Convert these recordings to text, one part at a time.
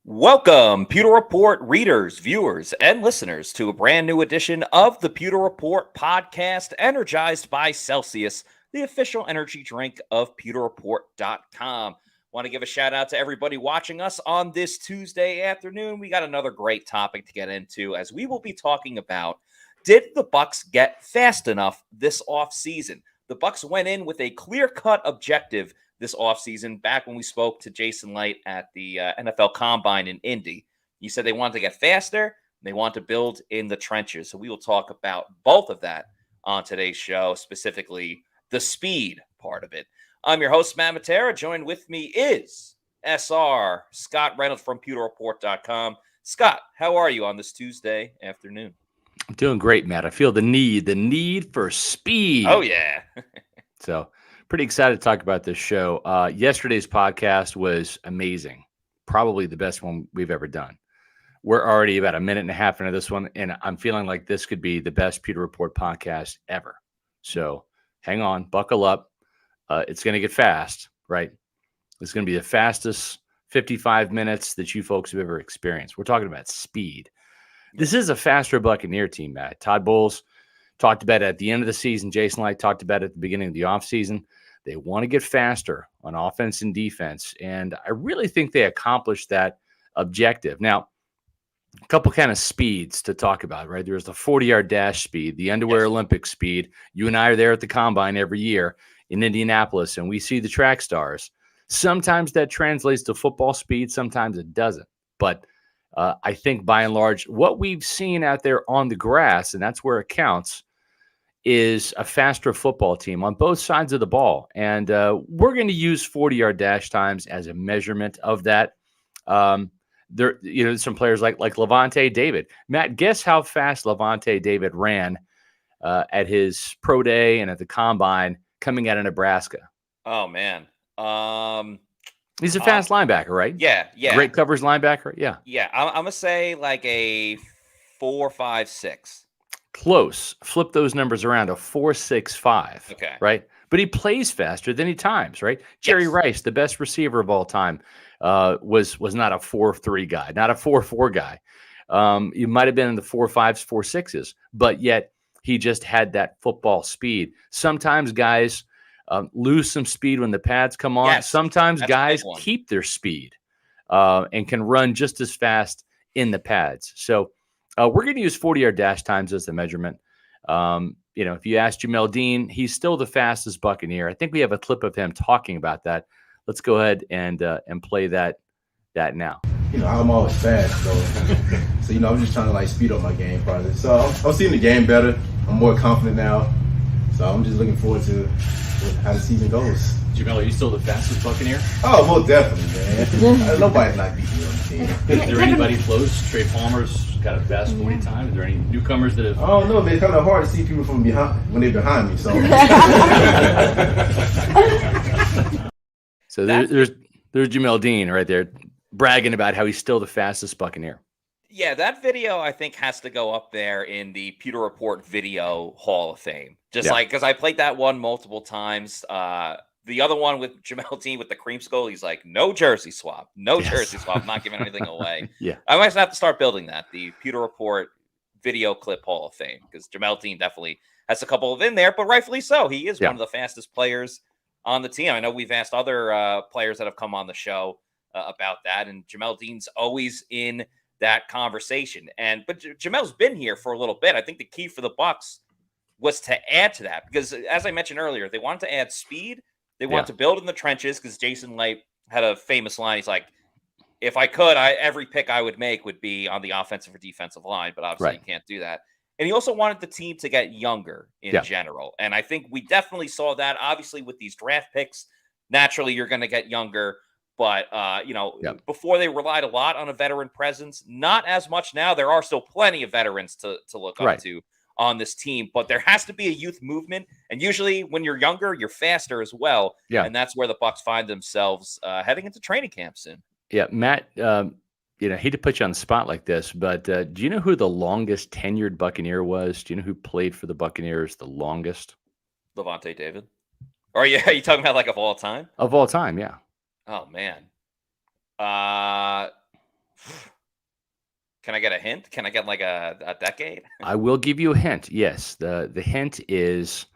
Welcome, Pewter Report readers, viewers, and listeners to a brand new edition of the Pewter Report podcast, energized by Celsius, the official energy drink of pewterreport.com. Want to give a shout out to everybody watching us on this Tuesday afternoon. We got another great topic to get into as we will be talking about, did the Bucs get fast enough this offseason? The Bucs went in with a clear-cut objective this offseason, back when we spoke to Jason Light at the NFL Combine in Indy. He said they wanted to get faster, they want to build in the trenches. So we will talk about both of that on today's show, specifically the speed part of it. I'm your host, Matt Matera. Joined with me is SR, Scott Reynolds from PewterReport.com. Scott, how are you on this Tuesday afternoon? I'm doing great, Matt. I feel the need for speed. Oh, yeah. So pretty excited to talk about this show. Yesterday's podcast was amazing. Probably the best one we've ever done. We're already about a minute and a half into this one, and I'm feeling like this could be the best Pewter Report podcast ever. So hang on, buckle up. It's going to get fast, right? It's going to be the fastest 55 minutes that you folks have ever experienced. We're talking about speed. This is a faster Buccaneer team, Matt. Todd Bowles talked about it at the end of the season. Jason Light talked about it at the beginning of the offseason. They want to get faster on offense and defense, and I really think they accomplished that objective. Now, a couple kind of speeds to talk about, right? There's the 40-yard dash speed, the underwear Olympic speed. You and I are there at the Combine every year in Indianapolis, and we see the track stars. Sometimes that translates to football speed, sometimes it doesn't. But I think by and large, what we've seen out there on the grass, and that's where it counts, is a faster football team on both sides of the ball. And we're going to use 40-yard dash times as a measurement of that. There, some players like Lavonte David. Matt, guess how fast Lavonte David ran at his pro day and at the Combine coming out of Nebraska? Oh, man. He's a fast linebacker, right? Yeah. Great coverage linebacker, yeah. Yeah, I'm going to say like a 4.56. Close. Flip those numbers around to 4.65. Okay. Right? But he plays faster than he times, right? Jerry Rice, the best receiver of all time, was not a 4.3 guy, not a 4.4 guy. He might have been in the 4.5s, 4.6s, but yet he just had that football speed. Sometimes guys lose some speed when the pads come on. Yes, sometimes guys keep their speed and can run just as fast in the pads. So we're going to use 40-yard dash times as the measurement. If you ask Jamel Dean, he's still the fastest Buccaneer. I think we have a clip of him talking about that. Let's go ahead and play that now. I'm always fast, so I'm just trying to speed up my game process. So I'm seeing the game better. I'm more confident now. So I'm just looking forward to how the season goes. Jamel, are you still the fastest Buccaneer? Oh, well, definitely, man. Nobody's not beating me on the team. Is there anybody close? Trey Palmer's got a fast 40 time. Is there any newcomers that have? I don't know, man. It's kind of hard to see people from behind when they're behind me. So there's Jamel Dean right there bragging about how he's still the fastest Buccaneer. Yeah, that video I think has to go up there in the Pewter Report Video Hall of Fame. Because I played that one multiple times. The other one with Jamel Dean with the cream skull, he's like, no jersey swap. Jersey swap. I'm not giving anything away. Yeah. I might have to start building that, the Pewter Report Video Clip Hall of Fame, because Jamel Dean definitely has a couple of in there, but rightfully so. He is one of the fastest players on the team. I know we've asked other players that have come on the show about that, and Jamel Dean's always in that conversation. But Jamel's been here for a little bit. I think the key for the Bucs was to add to that, because as I mentioned earlier, they wanted to add speed. They wanted to build in the trenches, because Jason Light had a famous line. He's like, if I could, every pick I would make would be on the offensive or defensive line, but obviously you can't do that. And he also wanted the team to get younger in general. And I think we definitely saw that. Obviously, with these draft picks, naturally you're going to get younger. But, before they relied a lot on a veteran presence, not as much now. There are still plenty of veterans to look up to on this team, but there has to be a youth movement. And usually when you're younger, you're faster as well. Yeah. And that's where the Bucs find themselves heading into training camp soon. Yeah, Matt, hate to put you on the spot like this, but do you know who the longest tenured Buccaneer was? Do you know who played for the Buccaneers the longest? Lavonte David. Or are you talking about like of all time? Of all time, yeah. Oh, man. Can I get a hint? Can I get like a decade? I will give you a hint. Yes, the hint is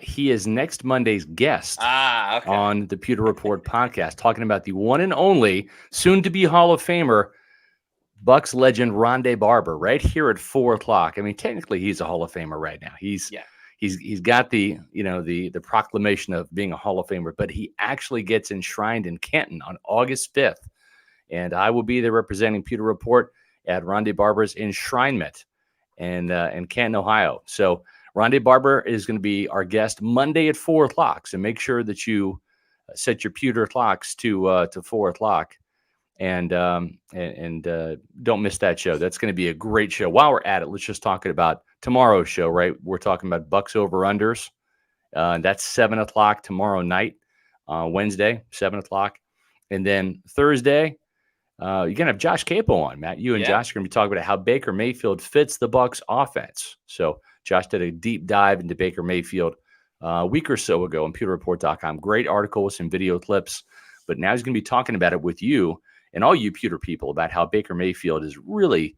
he is next Monday's guest Okay. on the Pewter Report podcast, talking about the one and only, soon-to-be Hall of Famer, Bucs legend Rondé Barber, right here at 4 o'clock. I mean, technically, he's a Hall of Famer right now. He's got the the proclamation of being a Hall of Famer, but he actually gets enshrined in Canton on August 5th, and I will be there representing Pewter Report at Rondé Barber's enshrinement in Canton, Ohio. So Rondé Barber is going to be our guest Monday at 4 o'clock. So make sure that you set your pewter clocks to 4 o'clock, and don't miss that show. That's going to be a great show. While we're at it, let's just talk about tomorrow's show. Right, we're talking about Bucs over unders. That's 7 o'clock tomorrow night, Wednesday, 7 o'clock, and then Thursday. You're gonna have Josh Capo on, Matt. You and Josh are gonna be talking about how Baker Mayfield fits the Bucs offense. So Josh did a deep dive into Baker Mayfield a week or so ago on pewterreport.com. Great article with some video clips. But now he's gonna be talking about it with you and all you Pewter people about how Baker Mayfield is really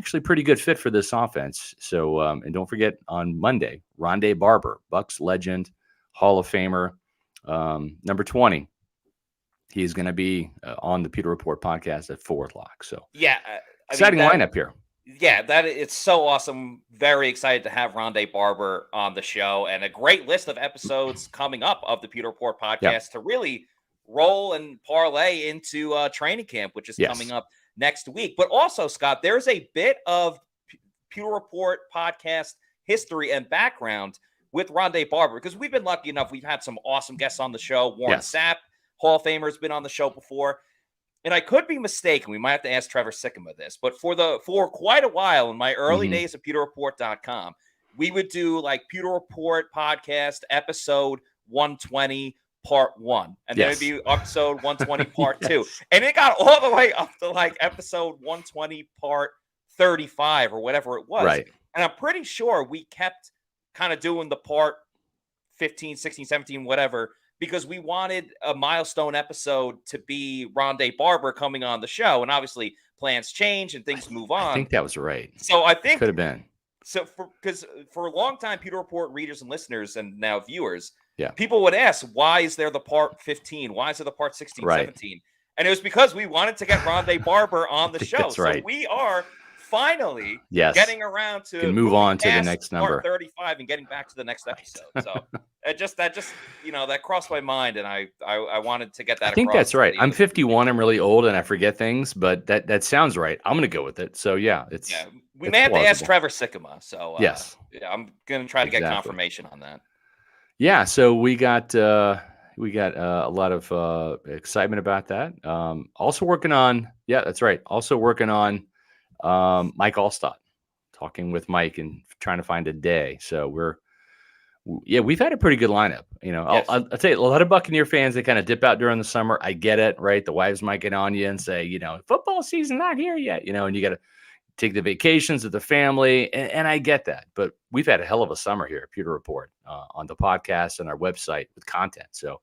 actually pretty good fit for this offense. So and don't forget on Monday, Rondé Barber, Bucs legend, Hall of Famer, number 20. He's going to be on the Pewter Report podcast at 4 o'clock. So exciting lineup here. Yeah, it's so awesome. Very excited to have Rondé Barber on the show, and a great list of episodes coming up of the Pewter Report podcast to really roll and parlay into training camp, which is coming up next week. But also, Scott, there's a bit of Pewter Report podcast history and background with Rondé Barber, because we've been lucky enough. We've had some awesome guests on the show. Warren Sapp, Hall of Famer, has been on the show before. And I could be mistaken. We might have to ask Trevor Sikkema this. But for quite a while in my early days of pewterreport.com, we would do like Pewter Report podcast episode 120 part 1. And then it'd be episode 120 part 2. And it got all the way up to like episode 120 part 35 or whatever it was. Right. And I'm pretty sure we kept kind of doing the part 15, 16, 17, whatever, because we wanted a milestone episode to be Rondé Barber coming on the show. And obviously plans change and things move on. I think that was right. So I think could have been. So because for a long time, Pewter Report readers and listeners and now viewers, people would ask, why is there the part 15? Why is there the part 16, 17? And it was because we wanted to get Rondé Barber on the show. So we are finally getting around to move on to the next number 35 and getting back to the next episode. So that just that crossed my mind, and I wanted to get that. I think that's right. I'm 51. I'm really old and I forget things, but that sounds right. I'm gonna go with it. So we may have to ask Trevor Sikkema. So I'm gonna try to get confirmation on that. Yeah. So we got a lot of excitement about that. Also working on that's right. Also working on Mike Allstott, talking with Mike and trying to find a day. So we've had a pretty good lineup. I'll tell you, a lot of Buccaneer fans, they kind of dip out during the summer. I get it, right? The wives might get on you and say, football season not here yet, and you got to take the vacations with the family. And I get that, but we've had a hell of a summer here at Pewter Report on the podcast and our website with content. So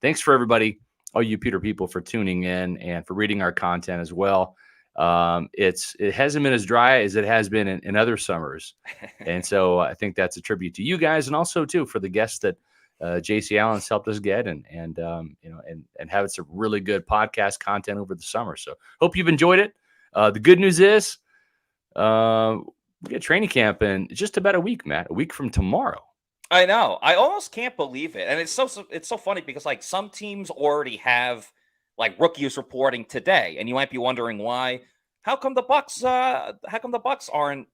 thanks for everybody, all you Pewter people, for tuning in and for reading our content as well. It hasn't been as dry as it has been in other summers. And so I think that's a tribute to you guys, and also too for the guests that JC Allen's helped us get and having some really good podcast content over the summer. So hope you've enjoyed it. The good news is we get training camp in just about a week, Matt, a week from tomorrow. I know. I almost can't believe it. And it's so funny because like some teams already have like rookies reporting today, and you might be wondering why. How come the Bucs aren't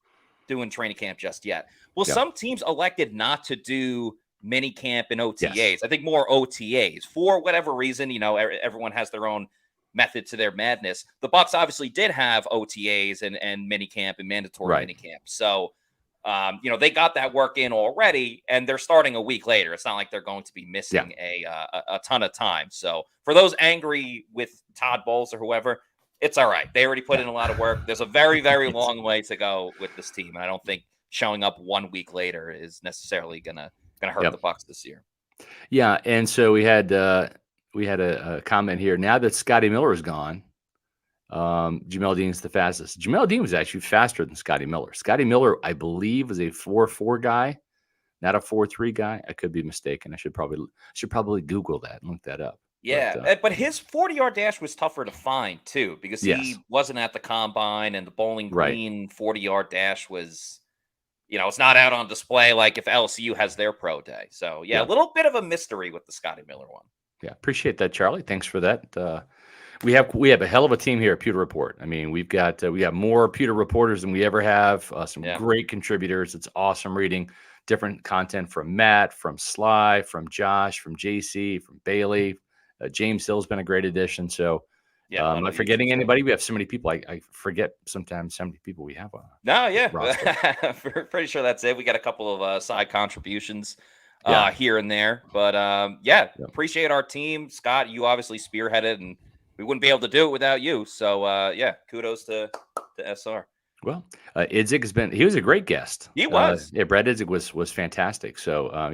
doing training camp just yet? Well, some teams elected not to do mini camp and OTAs. Yes. I think more OTAs for whatever reason. Everyone has their own method to their madness. The Bucs obviously did have OTAs and mini camp and mandatory mini camp. So, they got that work in already, and they're starting a week later. It's not like they're going to be missing a ton of time. So for those angry with Todd Bowles or whoever, it's all right. They already put in a lot of work. There's a very, very long way to go with this team. And I don't think showing up 1 week later is necessarily gonna hurt the Bucs this year. Yeah, and so we had a comment here. Now that Scotty Miller is gone, Jamel Dean's the fastest. Jamel Dean was actually faster than Scotty Miller. Scotty Miller, I believe, was a 4.4 guy, not a 4.3 guy. I could be mistaken. I should probably Google that and look that up. Yeah, but his 40-yard dash was tougher to find too, because Yes. he wasn't at the combine, and the Bowling Green 40-yard dash was, it's not out on display like if LSU has their pro day. So a little bit of a mystery with the Scotty Miller one. Yeah, appreciate that, Charlie. Thanks for that. We have a hell of a team here at Pewter Report. I mean, we got more Pewter reporters than we ever have. Some great contributors. It's awesome reading different content from Matt, from Sly, from Josh, from JC, from Bailey. James Hill's been a great addition. So, am I forgetting anybody? We have so many people. I forget sometimes how many people we have on. No, pretty sure that's it. We got a couple of side contributions here and there, but appreciate our team. Scott, you obviously spearheaded, and we wouldn't be able to do it without you. So, kudos to SR. Well, Idzig he was a great guest. He was. Brad Idzig was fantastic. So,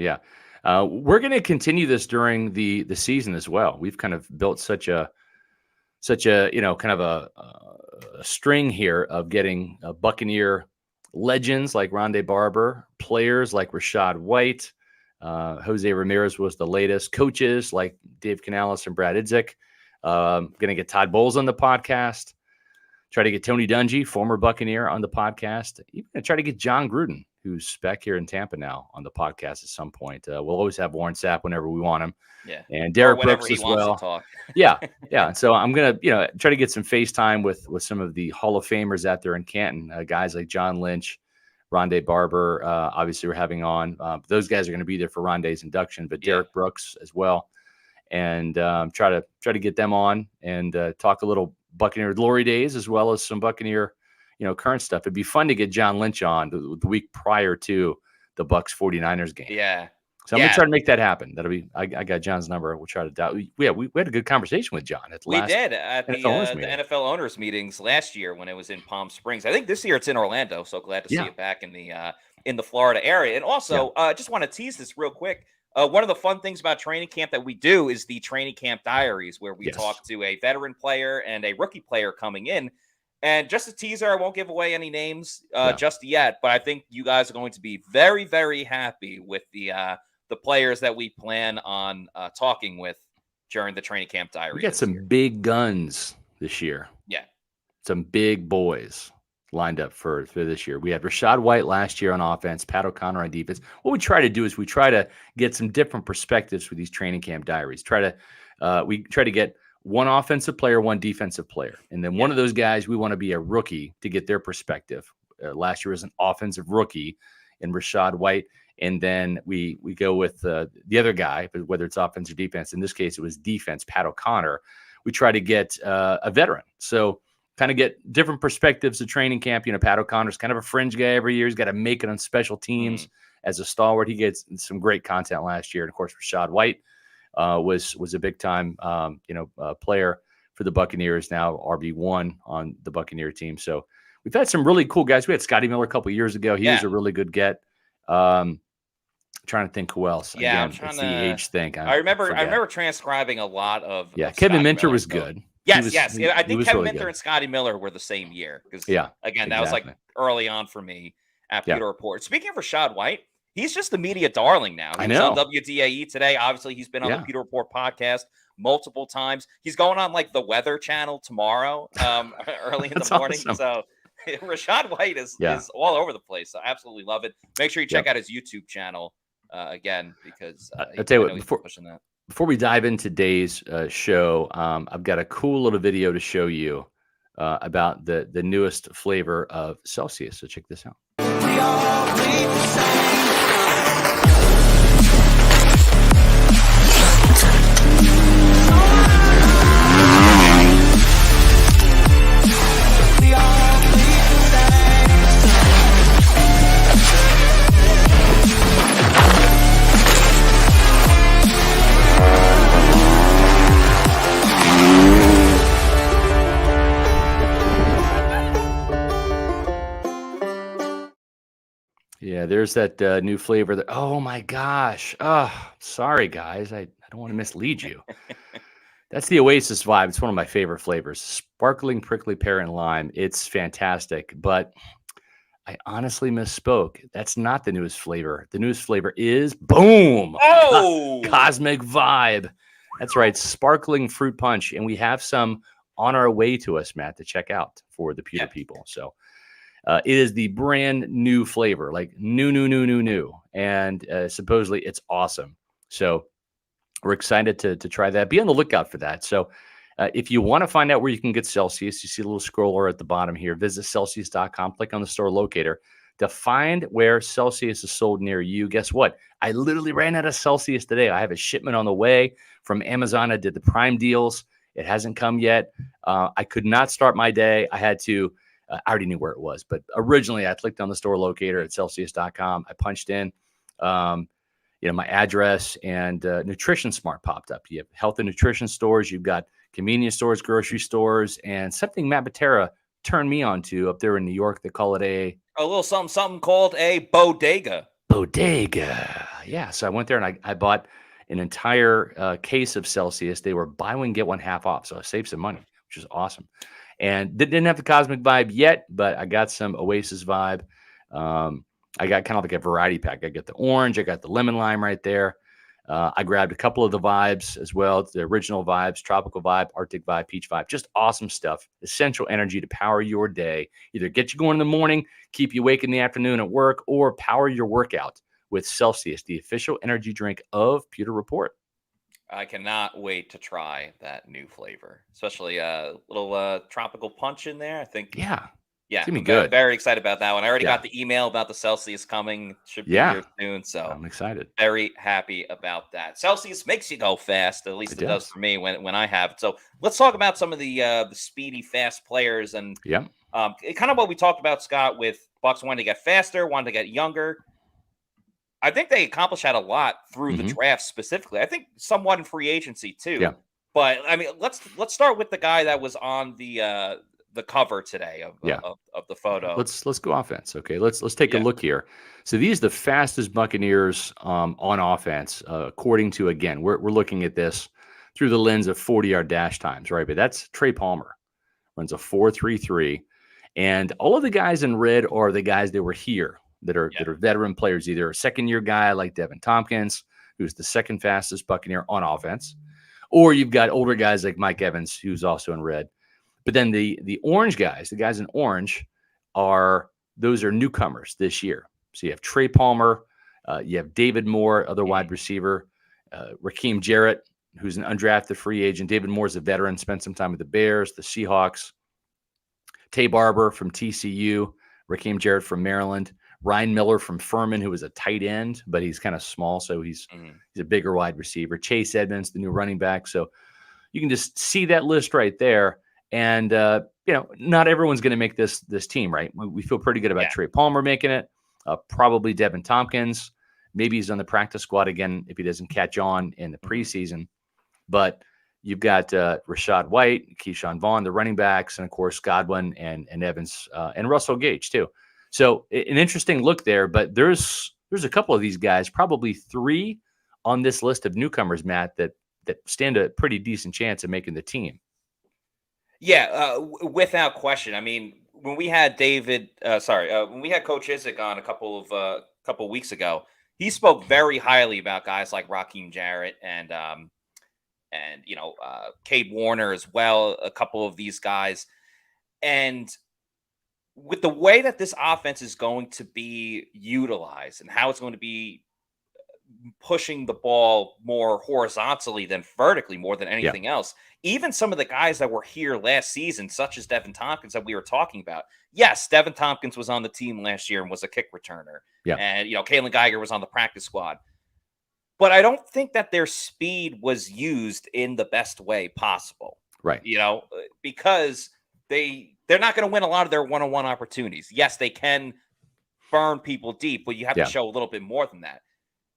we're going to continue this during the season as well. We've kind of built such a kind of a string here of getting Buccaneer legends like Rondé Barber, players like Rachaad White, Jose Ramirez was the latest, coaches like Dave Canales and Brad Idzig. Going to get Todd Bowles on the podcast. Try to get Tony Dungy, former Buccaneer, on the podcast. Even going to try to get John Gruden, who's back here in Tampa now, on the podcast at some point. We'll always have Warren Sapp whenever we want him. Yeah. And Derek Brooks as well. To talk. Yeah. So I'm going to, try to get some FaceTime with some of the Hall of Famers out there in Canton, guys like John Lynch, Rondé Barber. Obviously, we're having on. Those guys are going to be there for Rondé's induction, but Derek Brooks as well. And try to get them on and talk a little Buccaneer glory days as well as some Buccaneer, current stuff. It'd be fun to get John Lynch on the week prior to the Bucs 49ers game. Yeah. So I'm gonna try to make that happen. That'll be. I got John's number. We'll try to. We had a good conversation with John at the last. We did at the NFL owners meetings last year when it was in Palm Springs. I think this year it's in Orlando. So glad to see it back in the Florida area. And also, just want to tease this real quick. One of the fun things about training camp that we do is the training camp diaries, where we talk to a veteran player and a rookie player coming in. And just a teaser, I won't give away any names just yet, but I think you guys are going to be very, very happy with the players that we plan on talking with during the training camp diary. We got some big guns this year. Yeah. Some big boys lined up for this year. We had Rachaad White last year on offense, Pat O'Connor on defense. What we try to do is we try to get some different perspectives for these training camp diaries. We try to get one offensive player, one defensive player. And then one of those guys, we want to be a rookie to get their perspective. Last year was an offensive rookie in Rachaad White. And then we go with the other guy, whether it's offense or defense. In this case, it was defense, Pat O'Connor. We try to get a veteran. So kind of get different perspectives of training camp. Pat O'Connor's kind of a fringe guy every year. He's got to make it on special teams as a stalwart. He gets some great content last year. And, of course, Rachaad White was a big-time, player for the Buccaneers, now RB1 on the Buccaneer team. So we've had some really cool guys. We had Scotty Miller a couple of years ago. He was a really good get. Trying to think who else. Yeah, again, it's the age thing. I remember transcribing a lot of. Yeah, Kevin Minter was good. Yes. I think Kevin Minter and Scotty Miller were the same year. Because that was like early on for me at Pewter Report. Speaking of Rachaad White, he's just the media darling now. He was on WDAE today. Obviously, he's been on the Pewter Report podcast multiple times. He's going on like the Weather Channel tomorrow, early in the morning. Awesome. So Rachaad White is all over the place. So I absolutely love it. Make sure you check out his YouTube channel again, because I'll tell you what, before we dive into today's show, I've got a cool little video to show you about the newest flavor of Celsius. So check this out. We all bleed the same. Yeah, there's that new flavor. Oh my gosh! Oh, sorry guys, I don't want to mislead you. That's the Oasis vibe. It's one of my favorite flavors. Sparkling prickly pear and lime. It's fantastic, but I honestly misspoke. That's not the newest flavor. The newest flavor is boom. Oh, Cosmic Vibe. That's right. Sparkling fruit punch. And we have some on our way to us, Matt, to check out for the Pewter people. So it is the brand new flavor, like new. And supposedly it's awesome. So we're excited to try that. Be on the lookout for that. So if you want to find out where you can get Celsius, you see a little scroller at the bottom here. Visit Celsius.com. Click on the store locator to find where Celsius is sold near you. Guess what? I literally ran out of Celsius today. I have a shipment on the way from Amazon. I did the Prime deals. It hasn't come yet. I could not start my day. I had to. I already knew where it was, but originally I clicked on the store locator at Celsius.com. I punched in my address, and Nutrition Smart popped up. You have health and nutrition stores. You've got convenience stores, grocery stores, and something Matt Batera turned me on to up there in New York. They call it a little something called a bodega. Bodega. Yeah. So I went there and I bought an entire case of Celsius. They were buy one, get one half off. So I saved some money, which is awesome. And didn't have the Cosmic Vibe yet, but I got some Oasis Vibe. I got kind of like a variety pack. I got the orange. I got the lemon lime right there. I grabbed a couple of the vibes as well. The original vibes, tropical vibe, Arctic vibe, peach vibe, just awesome stuff. Essential energy to power your day. Either get you going in the morning, keep you awake in the afternoon at work, or power your workout with Celsius, the official energy drink of Pewter Report. I cannot wait to try that new flavor, especially a little tropical punch in there. I think. Yeah, it's gonna be good. Very excited about that one. I already got the email about the Celsius coming. Should be here soon. So I'm excited. Very happy about that. Celsius makes you go fast. At least it does for me when I have it. So let's talk about some of the speedy, fast players and kind of what we talked about, Scott, with Bucs wanting to get faster, wanting to get younger. I think they accomplished that a lot through the draft specifically. I think somewhat in free agency too. Yeah. But I mean, let's start with the guy that was on the cover today of the photo. Let's go offense. Okay. Let's take a look here. So these are the fastest Buccaneers on offense, according to, again, we're looking at this through the lens of 40-yard dash times, right? But that's Trey Palmer, runs a 4.33, and all of the guys in red are the guys that were here that are veteran players, either a second-year guy like Devin Tompkins, who's the second fastest Buccaneer on offense, or you've got older guys like Mike Evans, who's also in red. But then the orange guys, the guys in orange, those are newcomers this year. So you have Trey Palmer, you have David Moore, other wide receiver, Raheem Jarrett, who's an undrafted free agent. David Moore's a veteran, spent some time with the Bears, the Seahawks. Tay Barber from TCU, Raheem Jarrett from Maryland, Ryan Miller from Furman, who was a tight end, but he's kind of small, so he's a bigger wide receiver. Chase Edmonds, the new running back. So you can just see that list right there. And, not everyone's going to make this team, right? We feel pretty good about Trey Palmer making it. Probably Devin Tompkins. Maybe he's on the practice squad again if he doesn't catch on in the preseason. But you've got Rachaad White, Keyshawn Vaughn, the running backs, and, of course, Godwin and Evans and Russell Gage, too. So an interesting look there. But there's a couple of these guys, probably three on this list of newcomers, Matt, that stand a pretty decent chance of making the team. Yeah, without question. I mean, when we had when we had Coach Izzik on a couple of weeks ago, he spoke very highly about guys like Raheem Jarrett and Cade Warner as well. A couple of these guys, and with the way that this offense is going to be utilized and how it's going to be pushing the ball more horizontally than vertically, more than anything else. Even some of the guys that were here last season, such as Devin Tompkins that we were talking about. Yes, Devin Tompkins was on the team last year and was a kick returner. Yeah. And, Kalen Geiger was on the practice squad. But I don't think that their speed was used in the best way possible. Right. Because they're not going to win a lot of their one-on-one opportunities. Yes, they can burn people deep, but you have to show a little bit more than that.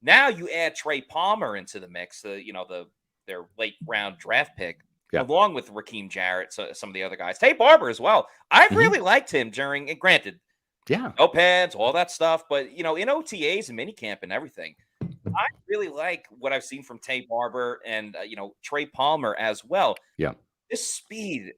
Now you add Trey Palmer into the mix, their late round draft pick, along with Raheem Jarrett, so some of the other guys. Tay Barber as well. I really liked him during, and granted, no pads, all that stuff, but in OTAs and minicamp and everything, I really like what I've seen from Tay Barber and Trey Palmer as well. Yeah. This speed,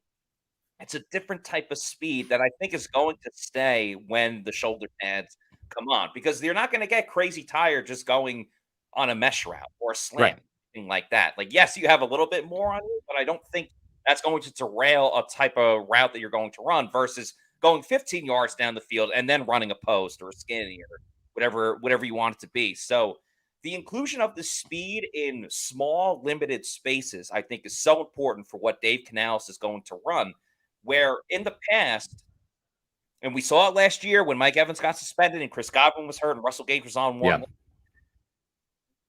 it's a different type of speed that I think is going to stay when the shoulder pads come on, because you're not going to get crazy tired just going on a mesh route or a slant, thing like that. Like, yes, you have a little bit more on it, but I don't think that's going to derail a type of route that you're going to run versus going 15 yards down the field and then running a post or a skinny or whatever you want it to be. So the inclusion of the speed in small, limited spaces, I think, is so important for what Dave Canales is going to run. Where in the past, and we saw it last year when Mike Evans got suspended and Chris Godwin was hurt and Russell Gage was on one.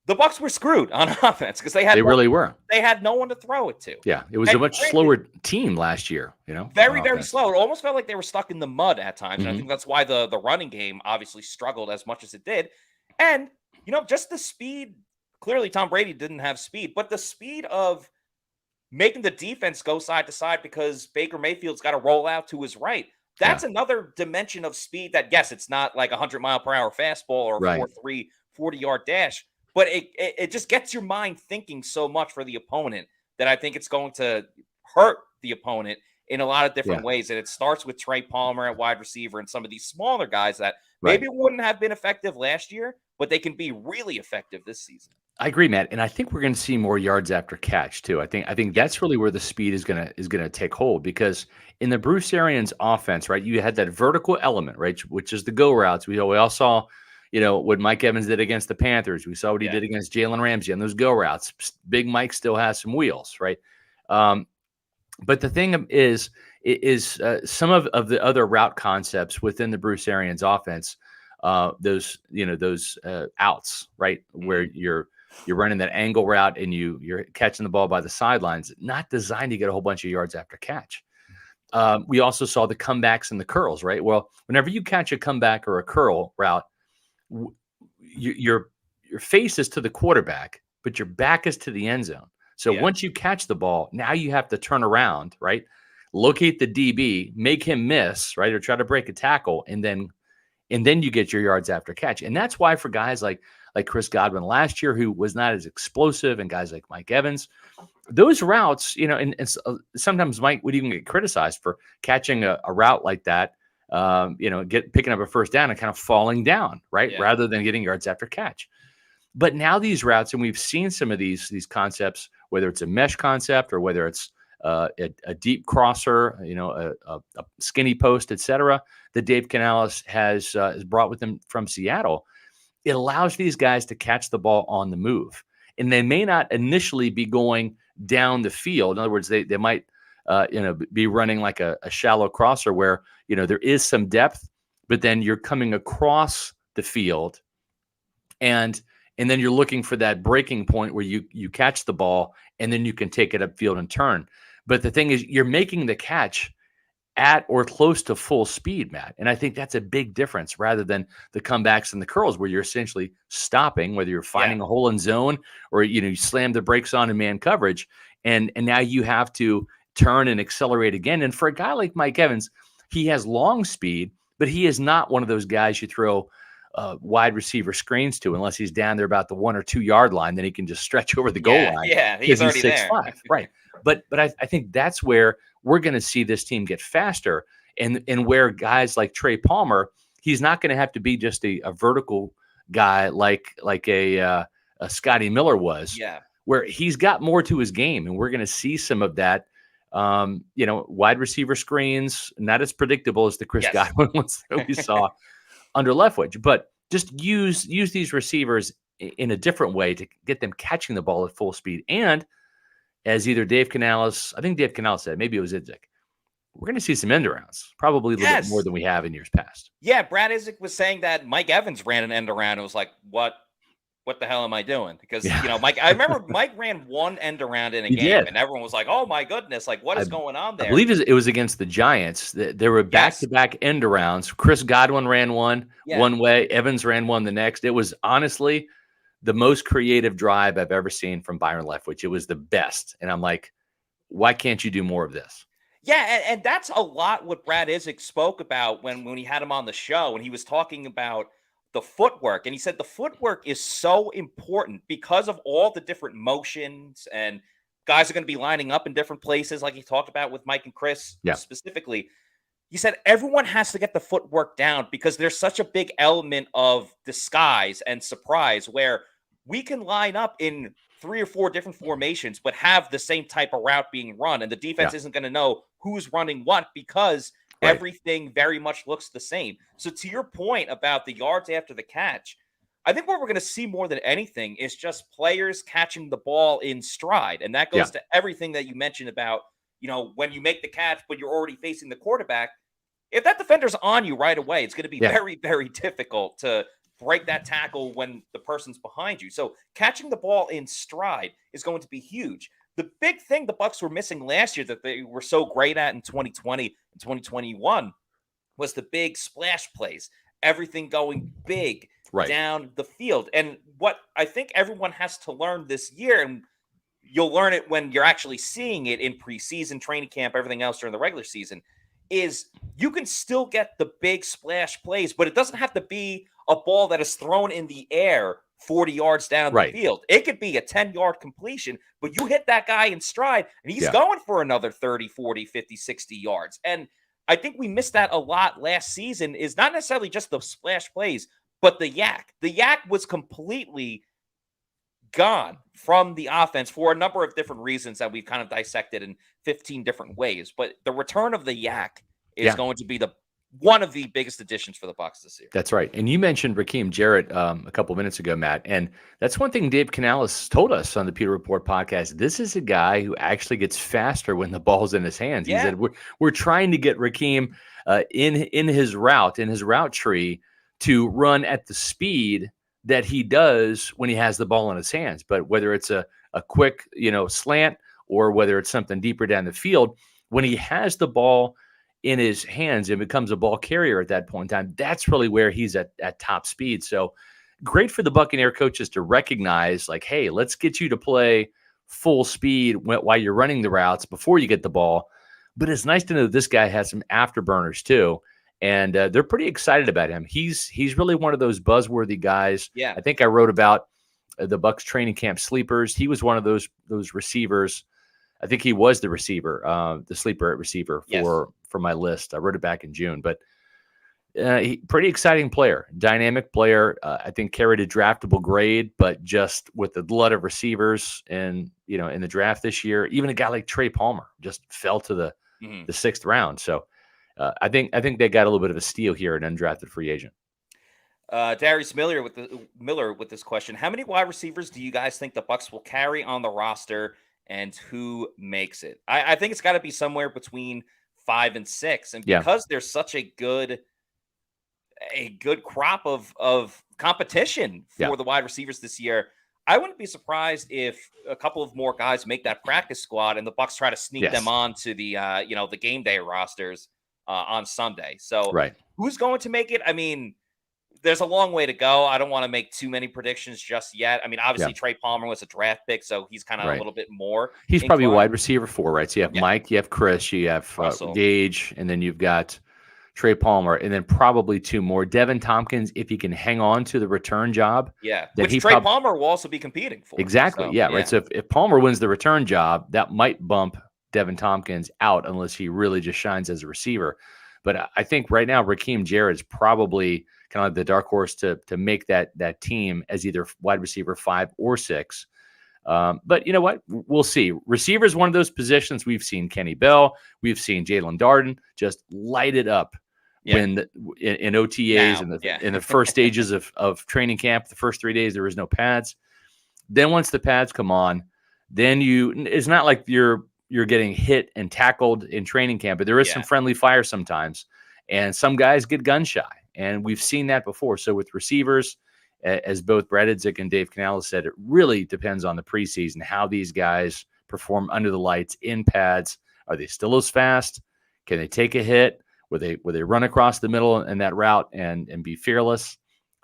The Bucs were screwed on offense because they really were. They had no one to throw it to. Yeah, it was a much slower team last year. Very, very slow. It almost felt like they were stuck in the mud at times, and I think that's why the running game obviously struggled as much as it did. And just the speed. Clearly, Tom Brady didn't have speed, but the speed of making the defense go side to side because Baker Mayfield's got to roll out to his right. That's another dimension of speed that, yes, it's not like 100-mile-per-hour fastball or a 4.3 40-yard dash, but it just gets your mind thinking so much for the opponent that I think it's going to hurt the opponent in a lot of different ways. And it starts with Trey Palmer at wide receiver and some of these smaller guys that maybe wouldn't have been effective last year, but they can be really effective this season. I agree, Matt, and I think we're going to see more yards after catch too. I think that's really where the speed is going to take hold, because in the Bruce Arians offense, right, you had that vertical element, right, which is the go routes. We all saw, what Mike Evans did against the Panthers. We saw what he did against Jalen Ramsey on those go routes. Big Mike still has some wheels, right? But the thing is some of the other route concepts within the Bruce Arians offense, those outs, right, where you're running that angle route and you're catching the ball by the sidelines, not designed to get a whole bunch of yards after catch. We also saw the comebacks and the curls, right? Well, whenever you catch a comeback or a curl route, your face is to the quarterback, but your back is to the end zone. So once you catch the ball, now you have to turn around, right? Locate the DB, make him miss, right? Or try to break a tackle, and then you get your yards after catch. And that's why for guys like Chris Godwin last year, who was not as explosive, and guys like Mike Evans, those routes, and sometimes Mike would even get criticized for catching a route like that, picking up a first down and kind of falling down, right? Yeah. Rather than getting yards after catch. But now these routes, and we've seen some of these concepts, whether it's a mesh concept or whether it's a deep crosser, a skinny post, etc., that Dave Canales has brought with him from Seattle. It allows these guys to catch the ball on the move, and they may not initially be going down the field. In other words, they might be running like a shallow crosser where there is some depth, but then you're coming across the field, and then you're looking for that breaking point where you catch the ball, and then you can take it upfield and turn. But the thing is, you're making the catch at or close to full speed, Matt. And I think that's a big difference rather than the comebacks and the curls where you're essentially stopping, whether you're finding a hole in zone or, you slam the brakes on in man coverage. And now you have to turn and accelerate again. And for a guy like Mike Evans, he has long speed, but he is not one of those guys you throw wide receiver screens to unless he's down there about the 1 or 2 yard line. Then he can just stretch over the goal line. Yeah, he's already 6'5", right. But I think that's where we're going to see this team get faster, and where guys like Trey Palmer, he's not going to have to be just a vertical guy like a Scotty Miller was. Yeah, where he's got more to his game, and we're going to see some of that. Wide receiver screens, not as predictable as the Chris Godwin ones that we saw under Leftwich, but just use these receivers in a different way to get them catching the ball at full speed. And as either Dave Canales, I think Dave Canales said, maybe it was Idzik, we're going to see some end arounds, probably a little bit more than we have in years past. Yeah, Brad Idzik was saying that Mike Evans ran an end around. It was like, what the hell am I doing? Because, Mike, I remember Mike ran one end around in a game, and everyone was like, oh my goodness, like what is going on there? I believe it was against the Giants. There were back-to-back end arounds. Chris Godwin ran one way, Evans ran one the next. It was honestly the most creative drive I've ever seen from Byron Leftwich. It was the best. And I'm like, why can't you do more of this? Yeah, and that's a lot what Brad Idzik spoke about when he had him on the show, and he was talking about the footwork. And he said the footwork is so important because of all the different motions, and guys are going to be lining up in different places, like he talked about with Mike and Chris specifically. He said everyone has to get the footwork down because there's such a big element of disguise and surprise where we can line up in 3 or 4 different formations, but have the same type of route being run. And the defense isn't going to know who's running what because everything very much looks the same. So to your point about the yards after the catch, I think what we're going to see more than anything is just players catching the ball in stride. And that goes to everything that you mentioned about, when you make the catch, but you're already facing the quarterback. If that defender's on you right away, it's going to be very, very difficult to break that tackle when the person's behind you. So catching the ball in stride is going to be huge. The big thing the Bucs were missing last year that they were so great at in 2020 and 2021 was the big splash plays, everything going big down the field. And what I think everyone has to learn this year, and you'll learn it when you're actually seeing it in preseason, training camp, everything else during the regular season, is you can still get the big splash plays, but it doesn't have to be a ball that is thrown in the air 40 yards down the field. It could be a 10-yard completion, but you hit that guy in stride, and he's going for another 30, 40, 50, 60 yards. And I think we missed that a lot last season, is not necessarily just the splash plays, but the yak. The yak was completely gone from the offense for a number of different reasons that we've kind of dissected in 15 different ways. But the return of the yak is going to be one of the biggest additions for the Bucs this year. That's right. And you mentioned Rachaad Jarrett a couple of minutes ago, Matt. And that's one thing Dave Canales told us on the Pewter Report podcast. This is a guy who actually gets faster when the ball's in his hands. He said, we're trying to get Rachaad in his route tree to run at the speed that he does when he has the ball in his hands. But whether it's a quick, slant or whether it's something deeper down the field, when he has the ball in his hands and becomes a ball carrier at that point in time, that's really where he's at top speed. So great for the Buccaneer coaches to recognize, like, hey, let's get you to play full speed while you're running the routes before you get the ball. But it's nice to know this guy has some afterburners too. And they're pretty excited about him. He's really one of those buzzworthy guys. Yeah, I think I wrote about the Bucs training camp sleepers. He was one of those receivers. I think he was the receiver, the sleeper at receiver for my list. I wrote it back in June, but pretty exciting player, dynamic player. I think carried a draftable grade, but just with the glut of receivers and in the draft this year, even a guy like Trey Palmer just fell to the 6th round. So. I think they got a little bit of a steal here, an undrafted free agent. Darius Miller with this question: how many wide receivers do you guys think the Bucs will carry on the roster, and who makes it? I think it's got to be somewhere between 5 and 6, and because there's such a good crop of competition for the wide receivers this year, I wouldn't be surprised if a couple of more guys make that practice squad, and the Bucs try to sneak them onto the the game day rosters on Sunday. So who's going to make it? I mean, there's a long way to go. I don't want to make too many predictions just yet. I mean, obviously Trey Palmer was a draft pick, so he's kind of a little bit more. He's probably a wide receiver 4, right? So you have Mike, you have Chris, you have Gage, and then you've got Trey Palmer, and then probably 2 more. Devin Tompkins, if he can hang on to the return job. Yeah, which Trey Palmer will also be competing for. Exactly, so, right? So if Palmer wins the return job, that might bump Devin Tompkins out unless he really just shines as a receiver. But I think right now Rachaad Jarrett is probably kind of like the dark horse to make that team as either wide receiver 5 or 6. But you know what? We'll see. Receiver is one of those positions. We've seen Kenny Bell. We've seen Jalen Darden just light it up when in OTAs in the first stages of training camp. The first 3 days there was no pads. Then once the pads come on, then it's not like you're getting hit and tackled in training camp, but there is some friendly fire sometimes, and some guys get gun shy, and we've seen that before. So with receivers, as both Brad Idzik and Dave Canales said, it really depends on the preseason, how these guys perform under the lights in pads. Are they still as fast? Can they take a hit? Will they run across the middle in that route and be fearless?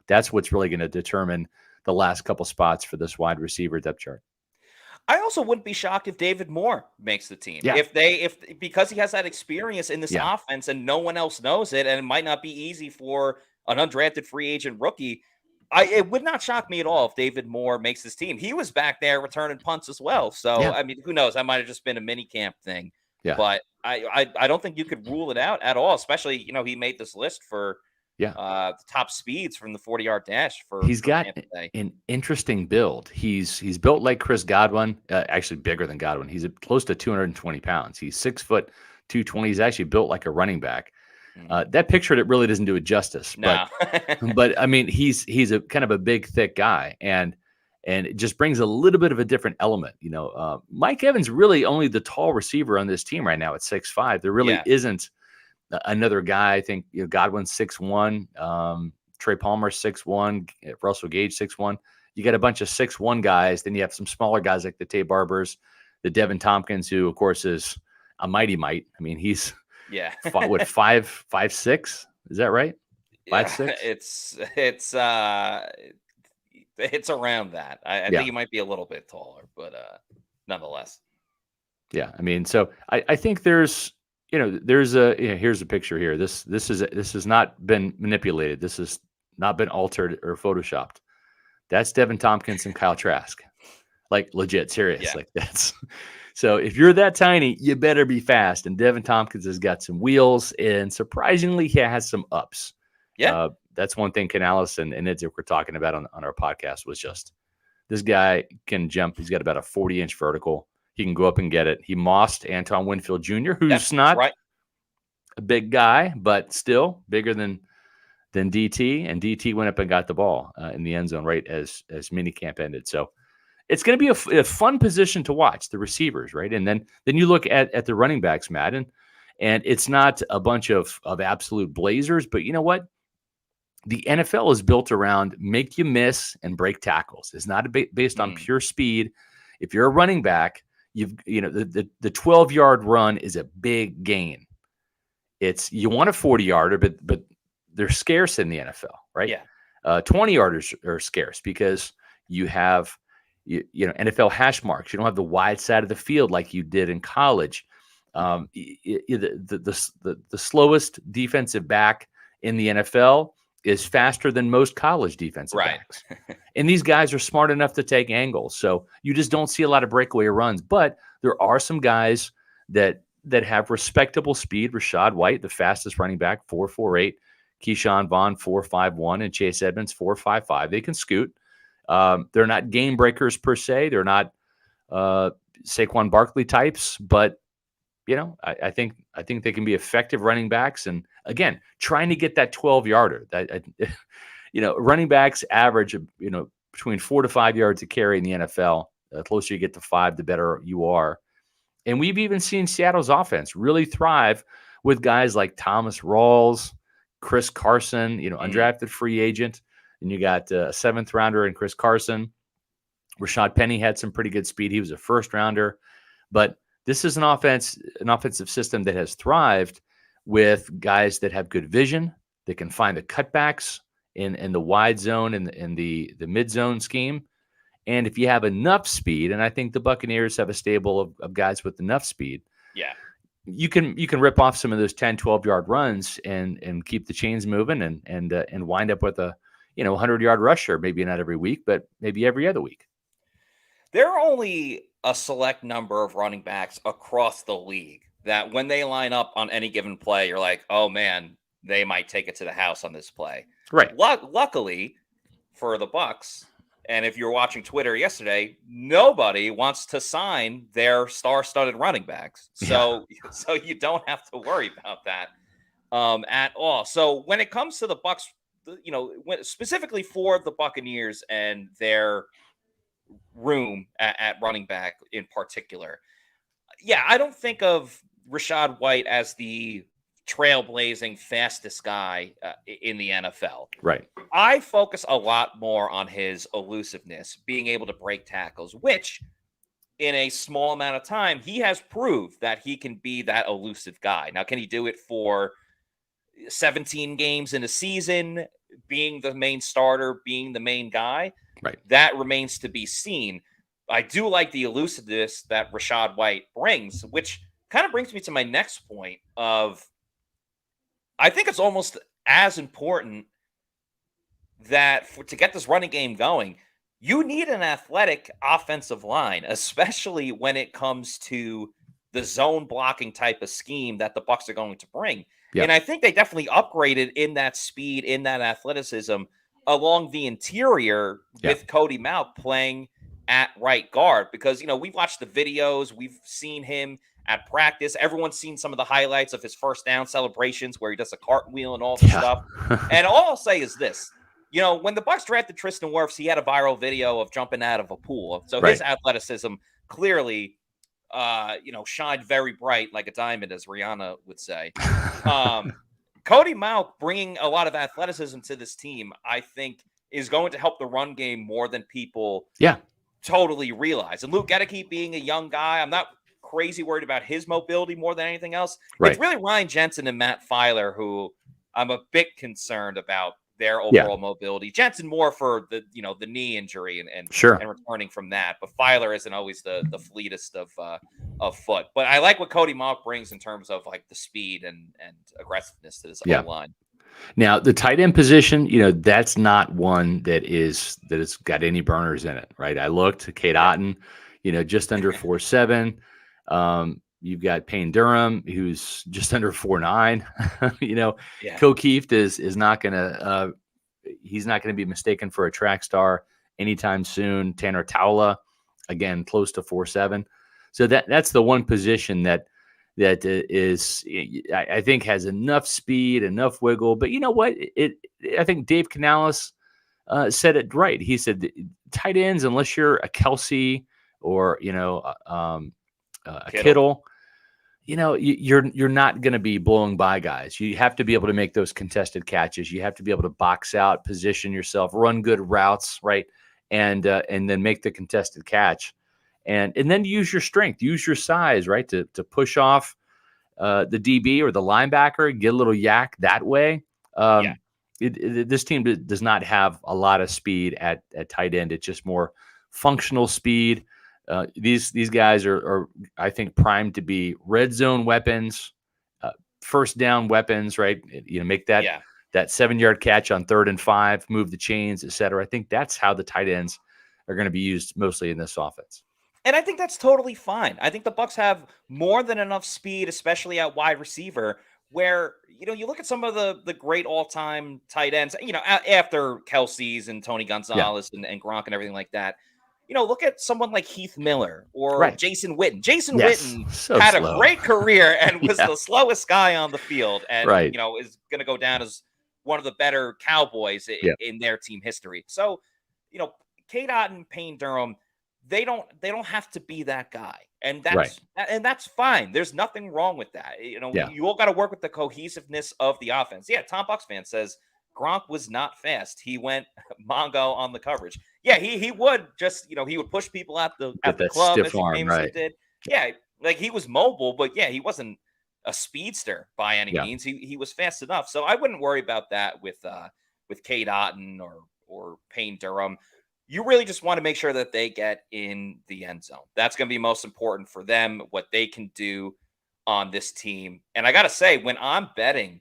That's what's really going to determine the last couple spots for this wide receiver depth chart. I also wouldn't be shocked if David Moore makes the team. Yeah. Because he has that experience in this offense and no one else knows it, and it might not be easy for an undrafted free agent rookie. It would not shock me at all if David Moore makes his team. He was back there returning punts as well. So, I mean, who knows? That might have just been a mini camp thing. Yeah. But I don't think you could rule it out at all, especially, he made this list for the top speeds from the 40-yard dash he's got an interesting build. He's built like Chris Godwin, actually bigger than Godwin. He's close to 220 pounds. He's 6 foot 220. He's actually built like a running back. That picture, it really doesn't do it justice. No. But I mean, he's a kind of a big, thick guy, and it just brings a little bit of a different element. Mike Evans really only the tall receiver on this team right now at 6'5". There really isn't another guy. I think Godwin's 6'1", Trey Palmer 6'1", Russell Gage 6'1". You got a bunch of 6'1" guys. Then you have some smaller guys like the Tay Barbers, the Devin Tompkins, who of course is a mighty mite. I mean, he's 5'6". Is that right? 5'6". It's around that. I think he might be a little bit taller, but nonetheless. Yeah, I mean, so I think there's here's a picture here. This has not been manipulated. This has not been altered or photoshopped. That's Devin Tompkins and Kyle Trask. Like legit, serious. Yeah. Like that's so if you're that tiny, you better be fast. And Devin Tompkins has got some wheels, and surprisingly, he has some ups. Yeah. That's one thing Canales and Idzik were talking about on our podcast was just this guy can jump. He's got about a 40-inch vertical. He can go up and get it. He mossed Antoine Winfield Jr., who's not a big guy, but still bigger than DT. And DT went up and got the ball in the end zone right as minicamp ended. So it's going to be a fun position to watch, the receivers, right? And then you look at the running backs, Matt, and it's not a bunch of absolute blazers, but you know what? The NFL is built around make you miss and break tackles. It's not based on pure speed. If you're a running back, the 12-yard run is a big gain. You want a 40-yarder, but they're scarce in the NFL, right? Yeah. 20-yarders are scarce because you have NFL hash marks. You don't have the wide side of the field like you did in college. The slowest defensive back in the NFL is faster than most college defensive backs. And these guys are smart enough to take angles. So you just don't see a lot of breakaway runs. But there are some guys that have respectable speed. Rachaad White, the fastest running back, 4.48. Keyshawn Vaughn, 4.51. And Chase Edmonds, 4.55. They can scoot. They're not game breakers per se. They're not Saquon Barkley types. But, I think they can be effective running backs. And again, trying to get that 12-yarder. Running backs average, between 4 to 5 yards a carry in the NFL. The closer you get to 5, the better you are. And we've even seen Seattle's offense really thrive with guys like Thomas Rawls, Chris Carson, undrafted free agent. And you got a 7th rounder in Chris Carson. Rashad Penny had some pretty good speed. He was a 1st rounder. But this is an offensive system that has thrived with guys that have good vision, that can find the cutbacks in the wide zone and in the mid zone scheme. And if you have enough speed, and I think the Buccaneers have a stable of guys with enough speed, you can rip off some of those 10, 12-yard runs and keep the chains moving and wind up with a 100-yard rusher, maybe not every week, but maybe every other week. There are only a select number of running backs across the league that when they line up on any given play, you're like, oh man, they might take it to the house on this play. Right. Luckily for the Bucs, and if you were watching Twitter yesterday, nobody wants to sign their star-studded running backs. So you don't have to worry about that at all. So when it comes to the Bucs, specifically for the Buccaneers and their room at running back in particular, I don't think of Rachaad White as the trailblazing fastest guy in the NFL. Right. I focus a lot more on his elusiveness, being able to break tackles, which in a small amount of time, he has proved that he can be that elusive guy. Now, can he do it for 17 games in a season, being the main starter, being the main guy? Right. That remains to be seen. I do like the elusiveness that Rachaad White brings, which kind of brings me to my next point of, I think it's almost as important that to get this running game going, you need an athletic offensive line, especially when it comes to the zone blocking type of scheme that the Bucs are going to bring. Yeah. And I think they definitely upgraded in that speed, in that athleticism along the interior with Cody Mauch playing at right guard, because, we've watched the videos, we've seen him at practice. Everyone's seen some of the highlights of his first down celebrations where he does a cartwheel and all the stuff. And all I'll say is this. When the Bucs drafted Tristan Wirfs, he had a viral video of jumping out of a pool. So his athleticism clearly, shined very bright like a diamond, as Rihanna would say. Cody Mauch bringing a lot of athleticism to this team, I think, is going to help the run game more than people totally realize. And Luke Gedeke being a young guy, I'm not crazy worried about his mobility more than anything else. It's really Ryan Jensen and Matt Filer who I'm a bit concerned about their overall mobility. Jensen more for the knee injury and returning from that, but Filer isn't always the fleetest of foot. But I like what Cody Mauch brings in terms of like the speed and aggressiveness to this line. Now the tight end position, that's not one that has got any burners in it, right? I looked, Kate Otten, just under 4.7. You've got Payne Durham, who's just under 4.9. Kokeeft is not gonna he's not gonna be mistaken for a track star anytime soon. Tanner Taula, again, close to 4.7. So that's the one position that is, I think, has enough speed, enough wiggle. But you know what? I think Dave Canales said it right. He said tight ends, unless you're a Kelsey or a Kittle, you're not going to be blowing by guys. You have to be able to make those contested catches. You have to be able to box out, position yourself, run good routes, right, and then make the contested catch, and then use your strength, use your size, right, to push off the DB or the linebacker, get a little yak that way. This team does not have a lot of speed at tight end. It's just more functional speed. These guys are, I think, primed to be red zone weapons, first down weapons, right? Make that 7-yard catch on 3rd and 5, move the chains, etc. I think that's how the tight ends are going to be used mostly in this offense. And I think that's totally fine. I think the Bucs have more than enough speed, especially at wide receiver, where, you look at some of the great all-time tight ends, after Kelsey's and Tony Gonzalez and Gronk and everything like that. Look at someone like Heath Miller or Jason Witten. Jason Witten had a great career and was the slowest guy on the field, and is going to go down as one of the better Cowboys in their team history. So, Kate Otten, Payne Durham, they don't have to be that guy, and that's fine. There's nothing wrong with that. You all got to work with the cohesiveness of the offense. Yeah, Tom Bucs fan says Gronk was not fast. He went Mongo on the coverage. Yeah, he would just, he would push people at the club as he famously did. Yeah, like he was mobile, but he wasn't a speedster by any means. He was fast enough. So I wouldn't worry about that with Kate Otten or Payne Durham. You really just want to make sure that they get in the end zone. That's going to be most important for them, what they can do on this team. And I got to say, when I'm betting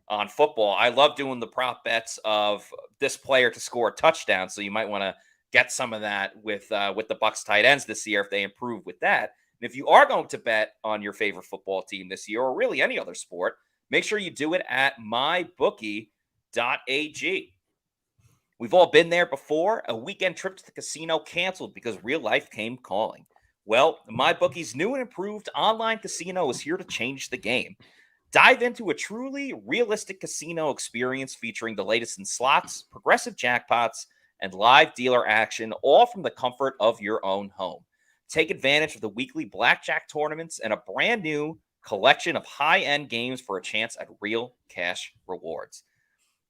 on football, I love doing the prop bets of this player to score a touchdown. So you might want to get some of that with the Bucs tight ends this year if they improve with that. And if you are going to bet on your favorite football team this year, or really any other sport, make sure you do it at mybookie.ag. We've all been there before. A weekend trip to the casino canceled because real life came calling. Well, MyBookie's new and improved online casino is here to change the game. Dive into a truly realistic casino experience featuring the latest in slots, progressive jackpots, and live dealer action, all from the comfort of your own home. Take advantage of the weekly blackjack tournaments and a brand new collection of high-end games for a chance at real cash rewards.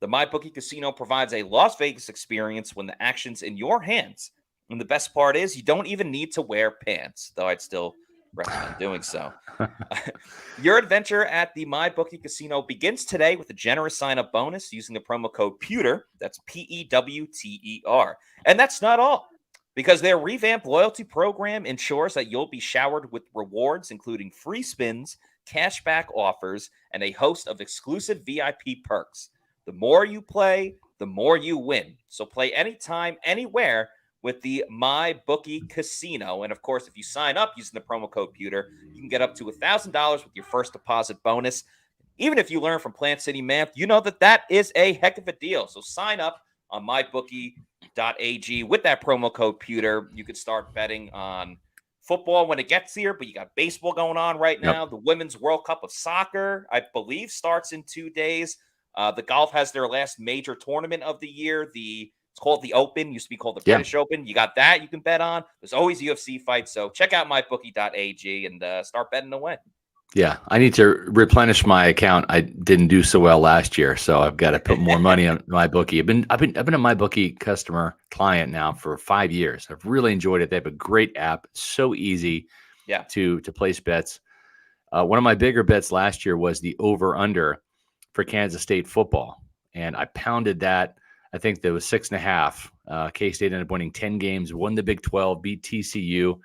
The MyBookie Casino provides a Las Vegas experience when the action's in your hands. And the best part is you don't even need to wear pants, though I'd still recommend doing so. Your adventure at the MyBookie Casino begins today with a generous sign-up bonus using the promo code Pewter. That's PEWTER. And that's not all, because their revamped loyalty program ensures that you'll be showered with rewards, including free spins, cashback offers, and a host of exclusive VIP perks. The more you play, the the more you win. So play anytime, anywhere with the MyBookie Casino. And of course, if you sign up using the promo code Pewter, you can get up to $1,000 with your first deposit bonus. Even if you learn from Plant City Math, you know that is a heck of a deal. So sign up on mybookie.ag with that promo code Pewter. You could start betting on football when it gets here, but you got baseball going on right now. Yep. The Women's World Cup of Soccer, I believe, starts in 2 days. The golf has their last major tournament of the year. It's called the Open. Used to be called the British Open. You got that you can bet on. There's always UFC fights. So check out mybookie.ag and start betting away. Yeah, I need to replenish my account. I didn't do so well last year, so I've got to put more money on MyBookie. I've been a MyBookie customer client now for 5 years. I've really enjoyed it. They have a great app, so easy to place bets. One of my bigger bets last year was the over/under for Kansas State football, and I pounded that. I think there was 6.5. K-State ended up winning 10 games, won the Big 12, beat TCU.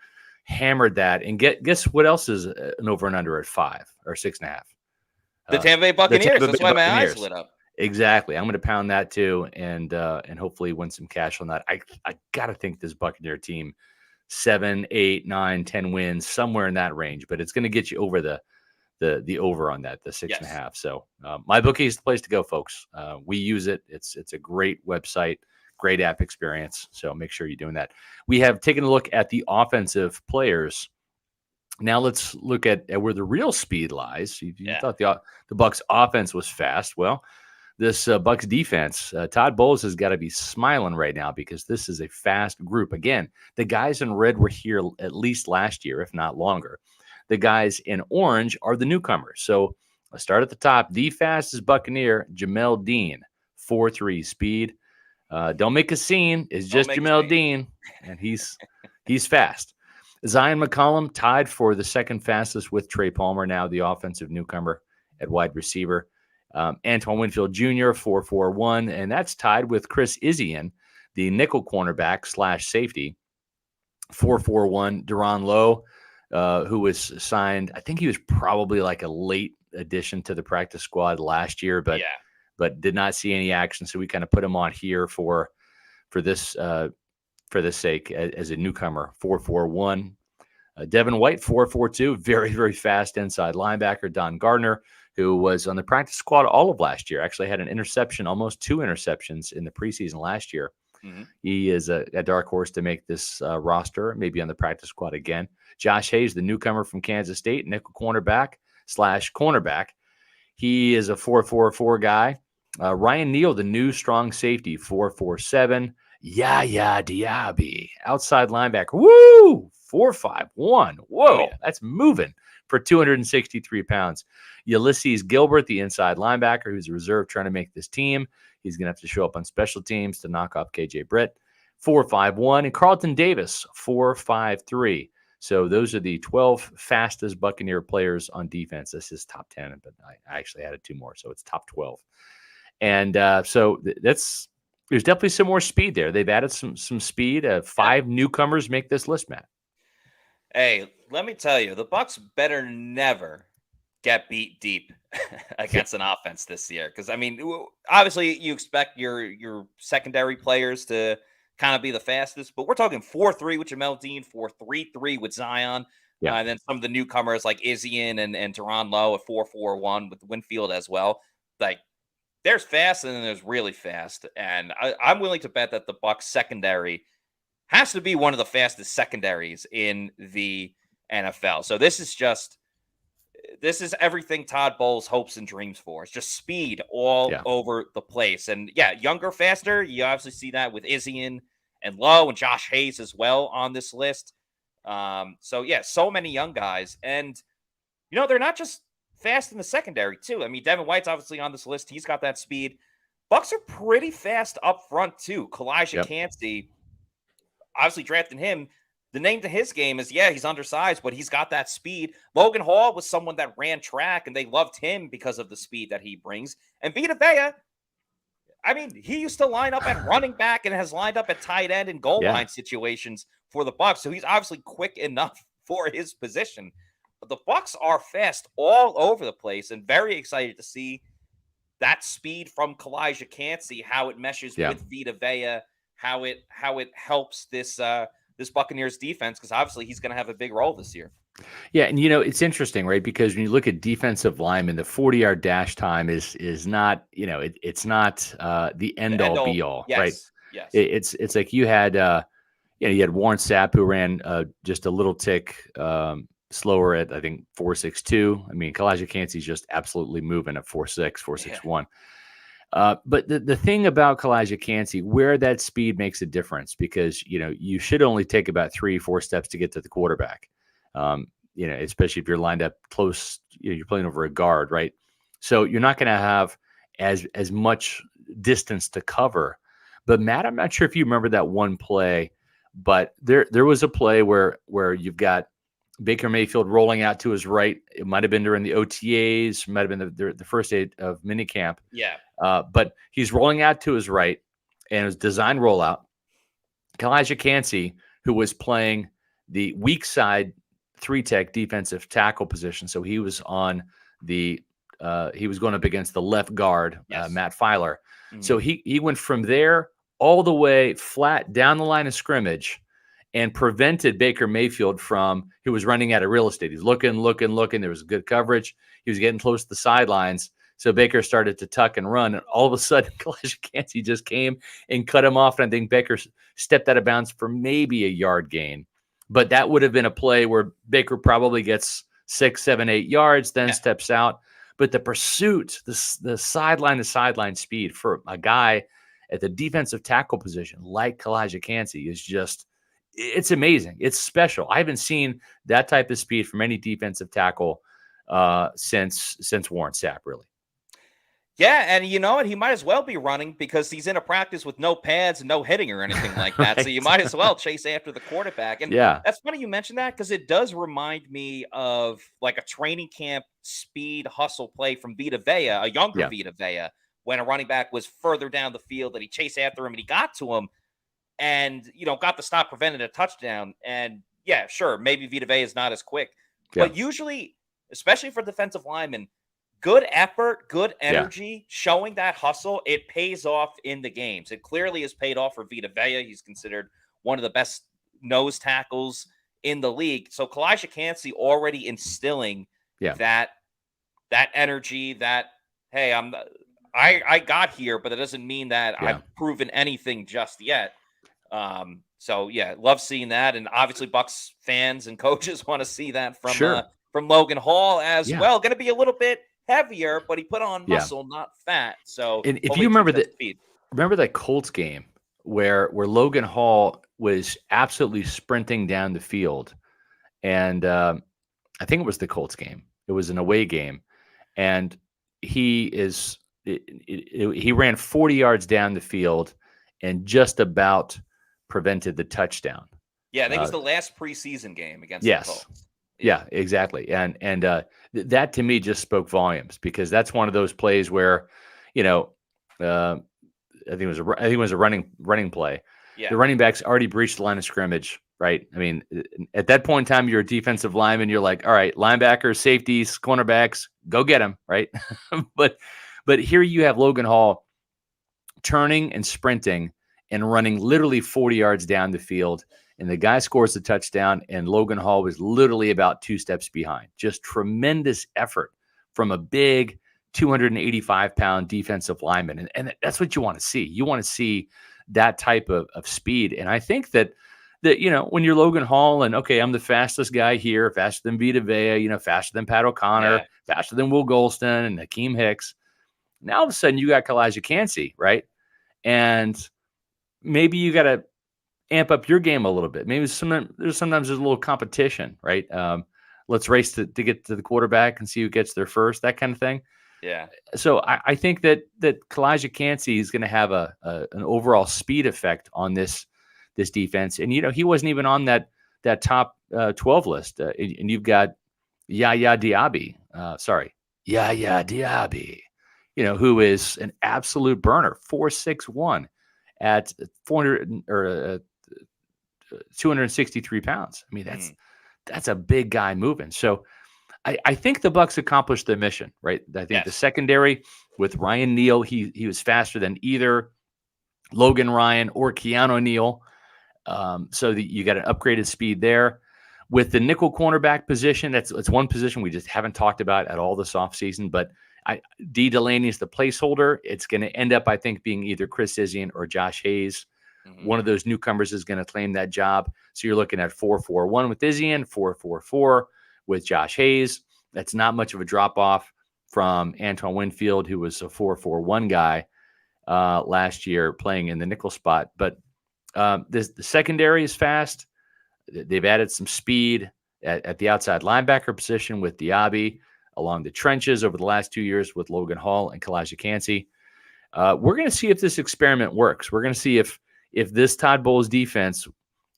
Hammered that, and guess what else is an over and under at 5 or 6.5? The Tampa Bay Buccaneers. That's why my eyes lit up. Exactly. I'm going to pound that too, and hopefully win some cash on that. I got to think this Buccaneer team 7, 8, 9, 10 wins, somewhere in that range, but it's going to get you over the over on that, the 6.5. So MyBookie is the place to go, folks. We use it. It's a great website. Great app experience. So make sure you're doing that. We have taken a look at the offensive players. Now let's look at where the real speed lies. You thought the Bucs offense was fast. Well, this Bucs defense, Todd Bowles has got to be smiling right now because this is a fast group. Again, the guys in red were here at least last year, if not longer. The guys in orange are the newcomers. So let's start at the top. The fastest Buccaneer, Jamel Dean, 4.3 speed. Don't make a scene. It's just Jamel Dean, and he's fast. Zion McCollum tied for the second fastest with Trey Palmer, now the offensive newcomer at wide receiver. Antoine Winfield Jr., 4.41, and that's tied with Chris Izien, the nickel cornerback / safety, 4.41. Duron Lowe, who was signed, I think he was probably like a late addition to the practice squad last year, but did not see any action. So we kind of put him on here for this sake as a newcomer, 4.41. Devin White, 4.42, very, very fast inside linebacker. Don Gardner, who was on the practice squad all of last year, actually had an interception, almost 2 interceptions in the preseason last year. Mm-hmm. He is a dark horse to make this roster, maybe on the practice squad again. Josh Hayes, the newcomer from Kansas State, nickel cornerback / cornerback. He is a 4.44 guy. Ryan Neal, the new strong safety, 4.47. Yaya Diaby, outside linebacker. Woo! 4.51. Whoa, that's moving for 263 pounds. Ulysses Gilbert, the inside linebacker, who's a reserve trying to make this team. He's going to have to show up on special teams to knock off KJ Britt, 4.51. And Carlton Davis, 4.53. So those are the 12 fastest Buccaneer players on defense. This is top 10, but I actually added 2 more, so it's top 12. And so there's definitely some more speed there. They've added some speed. 5 newcomers make this list, Matt. Hey, let me tell you, the Bucs better never get beat deep against an offense this year. Because, I mean, obviously you expect your secondary players to kind of be the fastest, but we're talking 4.3 with Jamel Dean, 4.33 with Zion. And then some of the newcomers like Izien and Duron Lowe at 4.41 with Winfield as well. Like, there's fast and then there's really fast. And I'm willing to bet that the Bucs secondary has to be one of the fastest secondaries in the NFL. So this is everything Todd Bowles hopes and dreams for. It's just speed all over the place. And younger, faster. You obviously see that with Izien and Lowe and Josh Hayes as well on this list. So many young guys. And, they're not just fast in the secondary too. I mean, Devin White's obviously on this list. He's got that speed. Bucs are pretty fast up front too. Kalijah Cansey, obviously drafting him. The name to his game is, he's undersized, but he's got that speed. Logan Hall was someone that ran track, and they loved him because of the speed that he brings. And Vita Vea, I mean, he used to line up at running back and has lined up at tight end and goal line situations for the Bucs. So he's obviously quick enough for his position. But the Bucs are fast all over the place and very excited to see that speed from Kalijah Cansey, how it meshes with Vita Vea, how it helps this Buccaneers defense, because obviously he's going to have a big role this year. Yeah, and it's interesting, right? Because when you look at defensive linemen, the 40-yard dash time is not, it's not the end all be all, right? Yes. It's like you had you had Warren Sapp, who ran just a little tick slower at, I think, 4.62. I mean, Kalijah Cansey's just absolutely moving at 4.6, 4.61. But the thing about Kalijah Cansey, where that speed makes a difference, because you should only take about 3-4 steps to get to the quarterback. Especially if you're lined up close, you're playing over a guard, right? So you're not going to have as much distance to cover. But Matt, I'm not sure if you remember that one play, but there was a play where you've got Baker Mayfield rolling out to his right. It might have been during the OTAs, might have been the first day of minicamp. Yeah. But he's rolling out to his right, and it was design rollout. Kalijah Cansey, who was playing the weak side 3-tech defensive tackle position, so he was on he was going up against the left guard, Matt Filer. Mm-hmm. So he went from there all the way flat down the line of scrimmage and prevented Baker Mayfield who was running out of real estate. He's looking. There was good coverage. He was getting close to the sidelines. So Baker started to tuck and run, and all of a sudden, Kalijah Cansey just came and cut him off. And I think Baker stepped out of bounds for maybe a yard gain. But that would have been a play where Baker probably gets 6, 7, 8 yards, then steps out. But the pursuit, the sideline to sideline speed for a guy at the defensive tackle position like Kalijah Cansey is just, it's amazing. It's special. I haven't seen that type of speed from any defensive tackle since Warren Sapp, really. Yeah, and you know what? He might as well be running, because he's in a practice with no pads and no hitting or anything like that. Right. So you might as well chase after the quarterback. And that's funny you mentioned that, because it does remind me of like a training camp speed hustle play from Vita Vea, a younger Vita Vea, when a running back was further down the field and he chased after him and he got to him and, got the stop, prevented a touchdown. And yeah, sure, maybe Vita Vea is not as quick. But usually, especially for defensive linemen, good effort, good energy, showing that hustle, it pays off in the games. It clearly has paid off for Vita Vea. He's considered one of the best nose tackles in the league. So Kalijah Cansey already instilling that energy, that, hey, I got here, but it doesn't mean that I've proven anything just yet. So yeah, love seeing that. And obviously Bucs fans and coaches want to see that from Logan Hall as well. Going to be a little bit heavier, but he put on muscle, not fat. So, and if you remember that Colts game where Logan Hall was absolutely sprinting down the field, and I think it was the Colts game. It was an away game, and he ran 40 yards down the field and just about prevented the touchdown. Yeah, I think it was the last preseason game against the Colts. Yeah, exactly. And that to me just spoke volumes, because that's one of those plays where, I think it was a running play. Yeah. The running back's already breached the line of scrimmage, right? I mean, at that point in time, you're a defensive lineman. You're like, all right, linebackers, safeties, cornerbacks, go get them, right? but here you have Logan Hall turning and sprinting and running literally 40 yards down the field. And the guy scores the touchdown, and Logan Hall was literally about 2 steps behind. Just tremendous effort from a big 285-pound defensive lineman. And that's what you want to see. You want to see that type of speed. And I think that when you're Logan Hall and, okay, I'm the fastest guy here, faster than Vita Vea, faster than Pat O'Connor, faster than Will Golston and Hakeem Hicks. Now all of a sudden you got Kalijah Cansey, right? And maybe you got to amp up your game a little bit. Maybe sometimes there's a little competition, right? Let's race to get to the quarterback and see who gets there first, that kind of thing. Yeah. So I think that Kalijah Cansey is going to have an overall speed effect on this defense. And he wasn't even on that top 12 list. And you've got Yaya Diaby, who is an absolute burner, 4.61 at 263 pounds. I mean, that's a big guy moving. So I think the Bucs accomplished their mission, right? I think the secondary with Ryan Neal, he was faster than either Logan Ryan or Keanu Neal. So that you got an upgraded speed there. With the nickel cornerback position, it's one position we just haven't talked about at all this offseason, but D. Delaney is the placeholder. It's going to end up, I think, being either Chris Izien or Josh Hayes. Mm-hmm. One of those newcomers is going to claim that job. So you're looking at 4-4-1 with Izien, 4-4-4 with Josh Hayes. That's not much of a drop-off from Antoine Winfield, who was a 4-4-1 guy last year playing in the nickel spot. But the secondary is fast. They've added some speed at the outside linebacker position with Diaby, along the trenches over the last 2 years with Logan Hall and Kalijah Kancey. We're going to see if this experiment works. We're going to see if this Todd Bowles defense,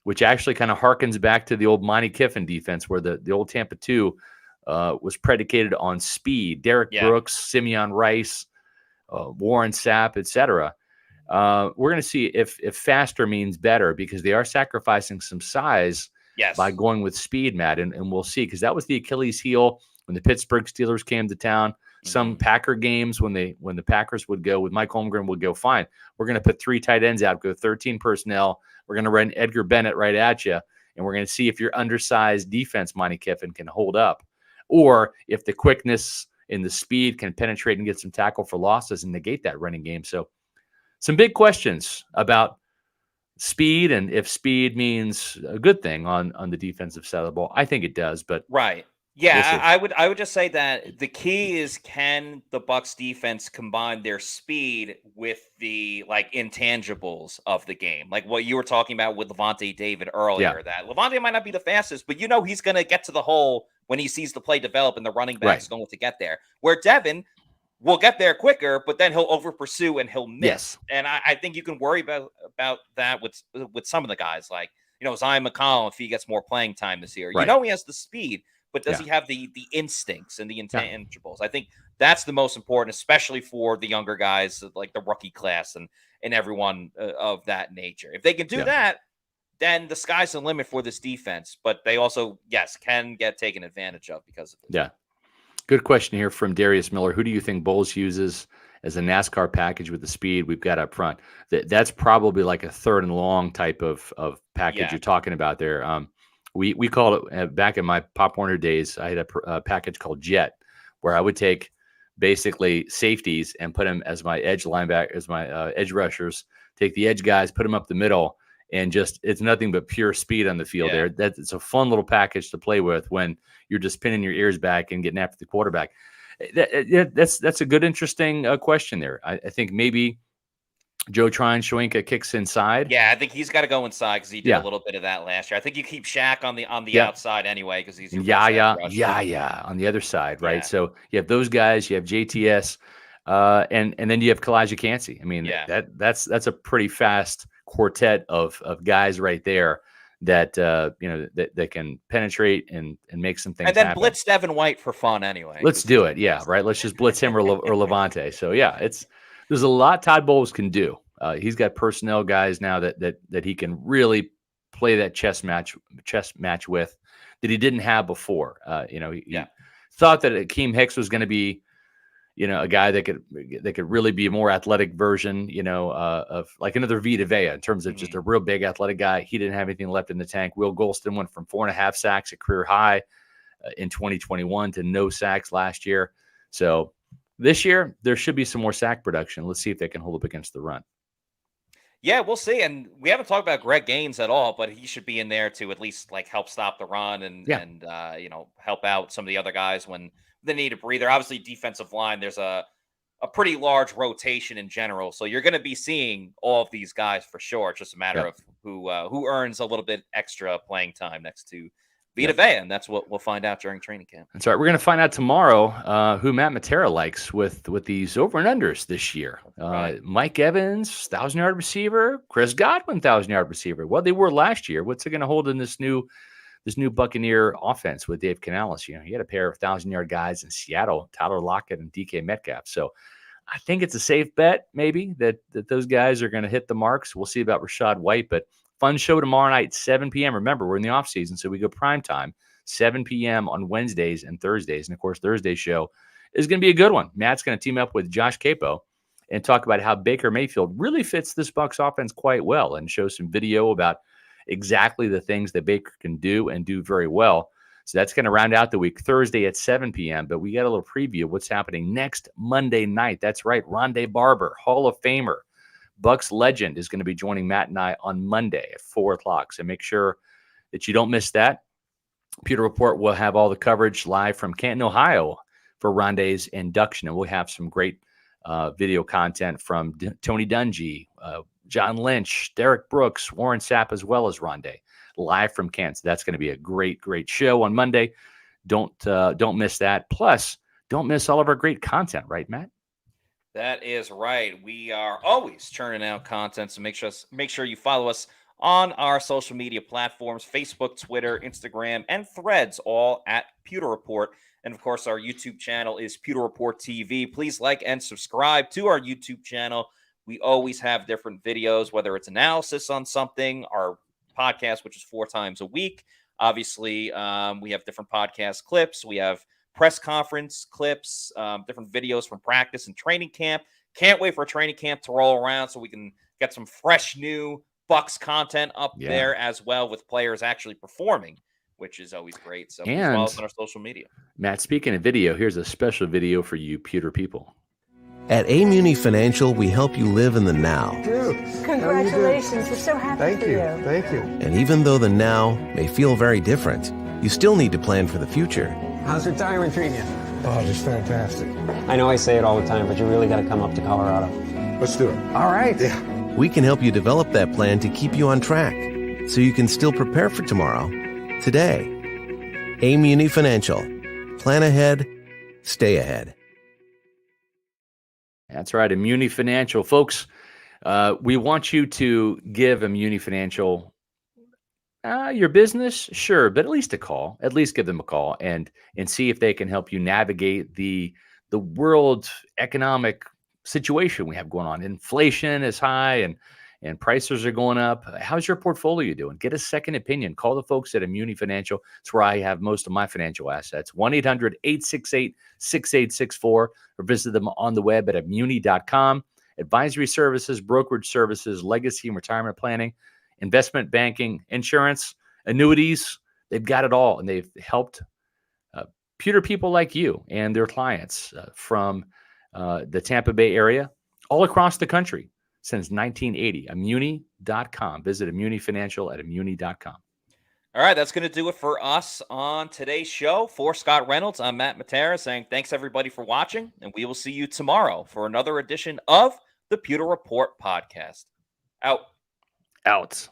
which actually kind of harkens back to the old Monty Kiffin defense, where the old Tampa 2 was predicated on speed. Derek Brooks, Simeon Rice, Warren Sapp, etc. We're going to see if faster means better, because they are sacrificing some size by going with speed, Matt, and we'll see, because that was the Achilles heel when the Pittsburgh Steelers came to town. Mm-hmm. Some Packer games when the Packers would go with Mike Holmgren would go, fine, we're going to put 3 tight ends out, go 13 personnel. We're going to run Edgar Bennett right at you, and we're going to see if your undersized defense, Monty Kiffin, can hold up, or if the quickness and the speed can penetrate and get some tackle for losses and negate that running game. So some big questions about speed, and if speed means a good thing on the defensive side of the ball. I think it does, but right. Yeah, I would just say that the key is, can the Bucs defense combine their speed with the intangibles of the game, like what you were talking about with Levante David earlier. That Levante might not be the fastest, but he's going to get to the hole when he sees the play develop and the running back's going to get there. Where Devin will get there quicker, but then he'll over pursue and he'll miss. Yes. And I think you can worry about that with some of the guys, like Zion McCollum, if he gets more playing time this year. Right. He has the speed, but does he have the instincts and the intangibles? I think that's the most important, especially for the younger guys, like the rookie class and everyone of that nature. If they can do that, then the sky's the limit for this defense. But they also, can get taken advantage of because of it. Yeah. Good question here from Darius Miller. Who do you think Bowles uses as a NASCAR package with the speed we've got up front? That's probably like a third and long type of package you're talking about there. We called it, back in my Pop Warner days, I had a package called Jet, where I would take basically safeties and put them as my edge linebacker, as my edge rushers, take the edge guys, put them up the middle, and just, it's nothing but pure speed on the field there. It's a fun little package to play with when you're just pinning your ears back and getting after the quarterback. That's a good, interesting question there. I think maybe Joe Tryon-Shoyinka kicks inside. Yeah, I think he's got to go inside because he did a little bit of that last year. I think you keep Shaq on the outside anyway because he's on the other side, right? Yeah. So you have those guys, you have JTS, and then you have Kalijah Kancey. I mean, that's a pretty fast quartet of guys right there that that can penetrate and make some things. And then happen. Blitz Devin White for fun anyway. Let's do it, right? Let's just blitz him or Levante. So there's a lot Todd Bowles can do. He's got personnel guys now that he can really play that chess match with that he didn't have before. He thought that Akeem Hicks was going to be, a guy that could really be a more athletic version, of like another Vita Vea in terms of just a real big athletic guy. He didn't have anything left in the tank. Will Golston went from 4.5 sacks at career high in 2021 to no sacks last year. So this year, there should be some more sack production. Let's see if they can hold up against the run. Yeah, we'll see. And we haven't talked about Greg Gaines at all, but he should be in there to at least help stop the run and help out some of the other guys when they need a breather. Obviously, defensive line, there's a pretty large rotation in general. So you're going to be seeing all of these guys for sure. It's just a matter of who earns a little bit extra playing time next to Vita Vea, and that's what we'll find out during training camp. That's right. We're going to find out tomorrow who Matt Matera likes with these over and unders this year. Mike Evans, 1,000-yard receiver. Chris Godwin, 1,000-yard receiver. Well, they were last year. What's it going to hold in this new Buccaneer offense with Dave Canales? He had a pair of 1,000-yard guys in Seattle, Tyler Lockett and DK Metcalf. So I think it's a safe bet, maybe, that those guys are going to hit the marks. We'll see about Rachaad White, but fun show tomorrow night, 7 p.m. Remember, we're in the offseason, so we go prime time, 7 p.m. on Wednesdays and Thursdays. And, of course, Thursday's show is going to be a good one. Matt's going to team up with Josh Capo and talk about how Baker Mayfield really fits this Bucs offense quite well and show some video about exactly the things that Baker can do and do very well. So that's going to round out the week Thursday at 7 p.m. But we got a little preview of what's happening next Monday night. That's right. Rondé Barber, Hall of Famer, Bucs legend, is going to be joining Matt and I on Monday at 4 o'clock. So make sure that you don't miss that. Pewter Report will have all the coverage live from Canton, Ohio for Rondé's induction. And we'll have some great video content from Tony Dungy, John Lynch, Derek Brooks, Warren Sapp, as well as Rondé, live from Kent. So that's going to be a great, great show on Monday. Don't miss that. Plus, don't miss all of our great content, right, Matt? That is right. We are always churning out content, so make sure you follow us on our social media platforms: Facebook, Twitter, Instagram, and Threads, all at Pewter Report. And of course, our YouTube channel is Pewter Report TV. Please like and subscribe to our YouTube channel. We always have different videos, whether it's analysis on something, our podcast, which is 4 times a week. Obviously, we have different podcast clips. We have press conference clips, different videos from practice and training camp. Can't wait for training camp to roll around so we can get some fresh new Bucs content up there as well, with players actually performing, which is always great. So please follow us on our social media. Matt, speaking of video, here's a special video for you Pewter people. At Amuni Financial, we help you live in the now. Dude, congratulations. We're so happy for you. Thank you. And even though the now may feel very different, you still need to plan for the future. How's retirement treating you? Oh, just fantastic. I know I say it all the time, but you really got to come up to Colorado. Let's do it. All right. Yeah. We can help you develop that plan to keep you on track so you can still prepare for tomorrow, today. Amuni Financial. Plan ahead, stay ahead. That's right, Amuni Financial. Folks, we want you to give Amuni Financial your business, sure, but at least a call. At least give them a call and see if they can help you navigate the world economic situation we have going on. Inflation is high and prices are going up. How's your portfolio doing? Get a second opinion. Call the folks at Amuni Financial. It's where I have most of my financial assets. 1-800-868-6864 or visit them on the web at Amuni.com. Advisory services, brokerage services, legacy and retirement planning, investment banking, insurance, annuities. They've got it all, and they've helped Pewter people like you and their clients from the Tampa Bay area all across the country since 1980. Amuni.com. Visit Amuni Financial at Amuni.com. All right, that's going to do it for us on today's show. For Scott Reynolds, I'm Matt Matera saying thanks, everybody, for watching, and we will see you tomorrow for another edition of the Pewter Report podcast. Out.